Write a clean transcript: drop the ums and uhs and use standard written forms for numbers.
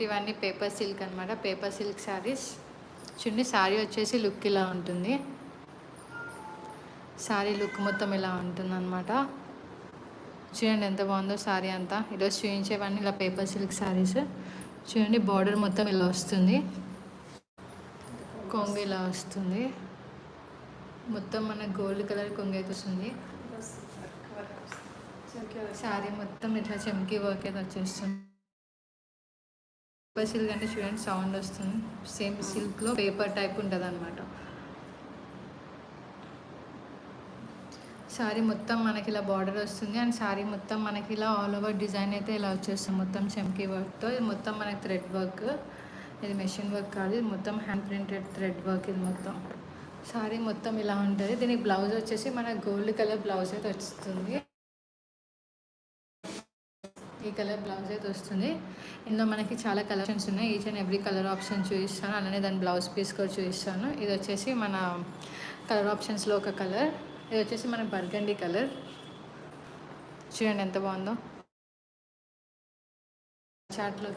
ఇవన్నీ paper silk అనమాట. Paper silk saris. చూడండి శారీ వచ్చేసి లుక్ ఇలా ఉంటుంది. శారీ లుక్ మొత్తం ఇలా ఉంటుంది అనమాట. చూడండి ఎంత బాగుందో శారీ అంతా. ఈరోజు చూపించేవన్నీ ఇలా పేపర్ సిల్క్ శారీస్. చూడండి బార్డర్ మొత్తం ఇలా వస్తుంది, కొంగు ఇలా వస్తుంది, మొత్తం మన గోల్డ్ కలర్ కొంగు అయితే వస్తుంది. శారీ మొత్తం ఇట్లా చెమ్కీ వర్క్ అయితే వచ్చేస్తుంది. పేపర్ సిల్క్ అంటే చూడండి సౌండ్ వస్తుంది. సేమ్ సిల్క్లో పేపర్ టైప్ ఉంటుంది అనమాట. శారీ మొత్తం మనకి ఇలా బార్డర్ వస్తుంది అండ్ శారీ మొత్తం మనకి ఇలా ఆల్ ఓవర్ డిజైన్ అయితే ఇలా వచ్చేస్తుంది మొత్తం చెమ్కీ వర్క్తో. ఇది మొత్తం మనకి థ్రెడ్ వర్క్, ఇది మెషిన్ వర్క్ కాదు, ఇది మొత్తం హ్యాండ్ ప్రింటెడ్ థ్రెడ్ వర్క్. ఇది మొత్తం శారీ మొత్తం ఇలా ఉంటుంది. దీనికి బ్లౌజ్ వచ్చేసి మన గోల్డ్ కలర్ బ్లౌజ్ అయితే వస్తుంది. ఈ కలర్ బ్లౌజ్ అయితే వస్తుంది. ఇందులో మనకి చాలా కలెక్షన్స్ ఉన్నాయి. Each and every colour option చూపిస్తాను, అలానే దాని బ్లౌజ్ పీస్ కూడా చూపిస్తాను. ఇది వచ్చేసి మన కలర్ ఆప్షన్స్లో ఒక కలర్. ఇది వచ్చేసి మన బర్గండీ కలర్. చూడండి ఎంత బాగుందో. చాట్లో